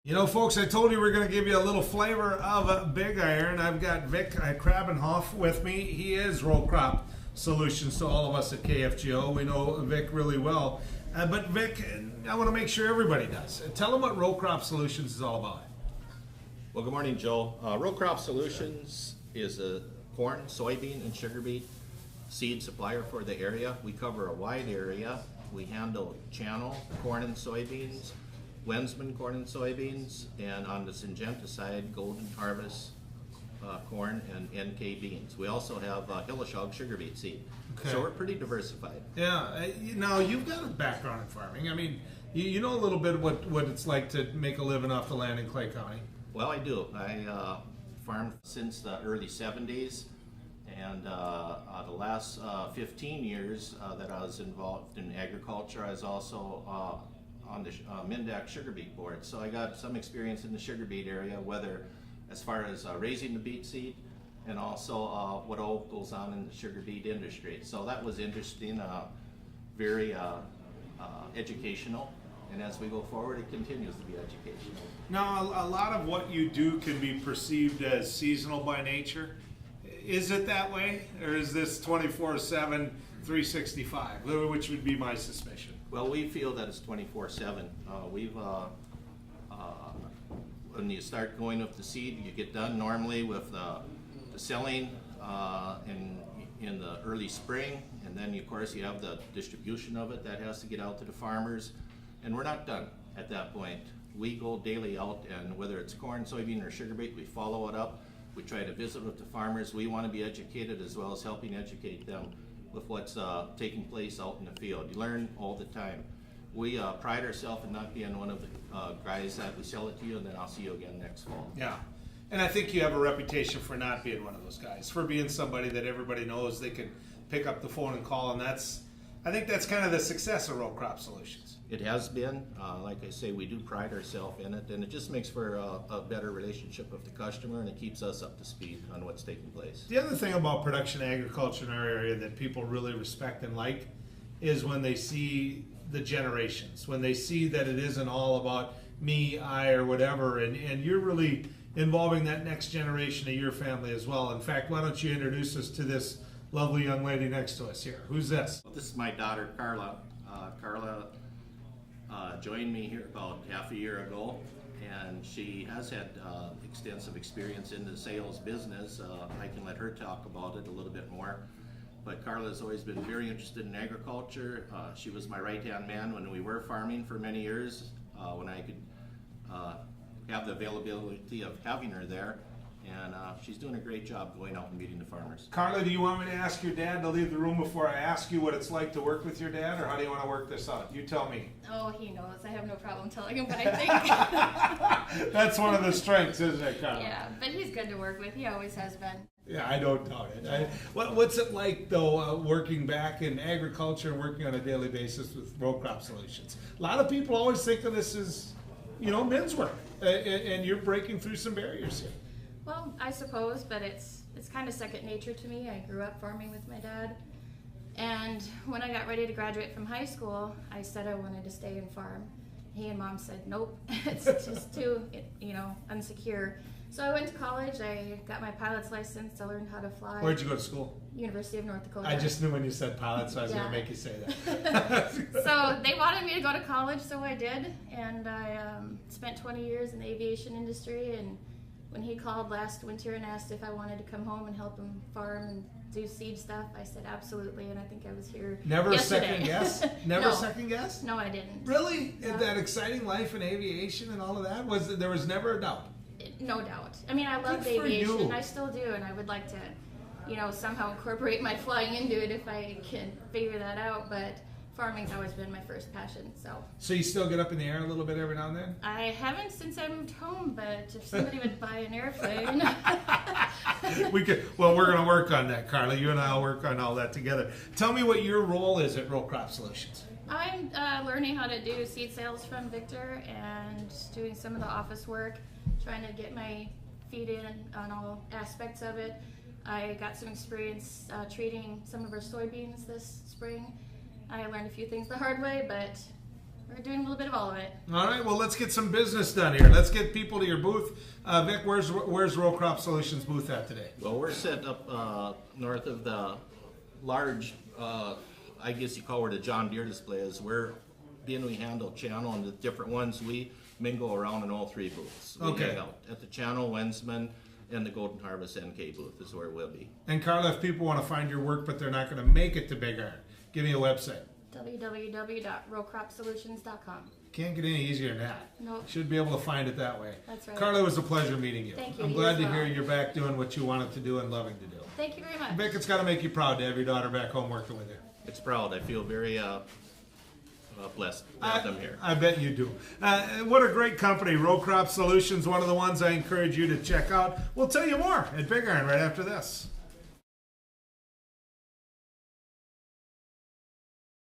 You know, folks, I told you we're going to give you a little flavor of Big Iron. I've got Vic Krabenhoff with me. He is Row Crop Solutions to all of us at KFGO. We know Vic really well. But Vic, I want to make sure everybody does. Tell them what Row Crop Solutions is all about. Well, good morning, Joe. Row Crop Solutions is a corn, soybean, and sugar beet seed supplier for the area. We cover a wide area. We handle channel, corn and soybeans, Wensman corn and soybeans, and on the Syngenta side, Golden Harvest corn and NK beans. We also have Hilleshog sugar beet seed. Okay. So we're pretty diversified. Yeah, now you've got a background in farming. I mean, you know a little bit what it's like to make a living off the land in Clay County. Well, I do. I farmed since the early 70s, and the last 15 years that I was involved in agriculture, I was also on the Mindac sugar beet board. So I got some experience in the sugar beet area, whether as far as raising the beet seed and also what all goes on in the sugar beet industry. So that was interesting, very educational. And as we go forward, it continues to be educational. Now, a lot of what you do can be perceived as seasonal by nature. Is it that way? Or is this 24/7, 365, which would be my suspicion? Well, we feel that it's 24/7. When you start going with the seed, you get done normally with the selling in the early spring, and then of course you have the distribution of it that has to get out to the farmers, and we're not done at that point. We go daily out, and whether it's corn, soybean, or sugar beet, we follow it up. We try to visit with the farmers. We want to be educated as well as helping educate them with what's taking place out in the field. You learn all the time. We pride ourselves in not being one of the guys that we sell it to you and then I'll see you again next fall. Yeah. And I think you have a reputation for not being one of those guys, for being somebody that everybody knows they can pick up the phone and call, and I think that's kind of the success of Row Crop Solutions. It has been. Like I say, we do pride ourselves in it, and it just makes for a better relationship with the customer, and it keeps us up to speed on what's taking place. The other thing about production agriculture in our area that people really respect and like is when they see the generations, when they see that it isn't all about me, I, or whatever, and you're really involving that next generation of your family as well. In fact, why don't you introduce us to this lovely young lady next to us here? Who's this? This is my daughter, Carla. Carla joined me here about half a year ago, and she has had extensive experience in the sales business. I can let her talk about it a little bit more. But Carla has always been very interested in agriculture. She was my right-hand man when we were farming for many years, when I could have the availability of having her there. And she's doing a great job going out and meeting the farmers. Carla, do you want me to ask your dad to leave the room before I ask you what it's like to work with your dad, or how do you want to work this out? You tell me. Oh, he knows. I have no problem telling him what I think. That's one of the strengths, isn't it, Carla? Yeah, but he's good to work with. He always has been. Yeah, I don't doubt it. What's it like, though, working back in agriculture and working on a daily basis with Row Crop Solutions? A lot of people always think of this as, men's work, and you're breaking through some barriers here. Well, I suppose, but it's kind of second nature to me. I grew up farming with my dad, and when I got ready to graduate from high school, I said I wanted to stay and farm. He and Mom said, nope, it's just too, unsecure. So I went to college. I got my pilot's license. I learned how to fly. Where'd you go to school? University of North Dakota. I just knew when you said pilot, so I was going to make you say that. So they wanted me to go to college, so I did, and I spent 20 years in the aviation industry. And when he called last winter and asked if I wanted to come home and help him farm and do seed stuff, I said absolutely, and I think I was here Never yesterday. Second guess? Never No. second guess? No, I didn't. Really? No. That exciting life in aviation and all of that? There was never a doubt? No doubt. I mean, I loved Good for aviation, you. and I still do, and I would like to, somehow incorporate my flying into it if I can figure that out, but farming's always been my first passion, so. So you still get up in the air a little bit every now and then? I haven't since I moved home, but if somebody would buy an airplane. Well, we're going to work on that, Carla. You and I will work on all that together. Tell me what your role is at Row Crop Solutions. I'm learning how to do seed sales from Victor and doing some of the office work, trying to get my feet in on all aspects of it. I got some experience treating some of our soybeans this spring. I learned a few things the hard way, but we're doing a little bit of all of it. All right, well, let's get some business done here. Let's get people to your booth. Vic, where's Row Crop Solutions booth at today? Well, we're set up north of the large, I guess you call it a John Deere display, is where being we handle channel and the different ones, we mingle around in all three booths. We Okay. hang out at the channel, Wensman, and the Golden Harvest NK booth is where we'll be. And Carla, if people want to find your work but they're not going to make it to Big Iron, give me a website. www.rowcropsolutions.com. Can't get any easier than that. Nope. Should be able to find it that way. That's right. Carla, it was a pleasure meeting you. Thank you. I'm You glad as to well. hear you're back doing what you wanted to do and loving to do. Thank you very much. Vic, it's got to make you proud to have your daughter back home working with you. It's proud. I feel very blessed to have them here. I bet you do. What a great company. Row Crop Solutions, one of the ones I encourage you to check out. We'll tell you more at Big Iron right after this.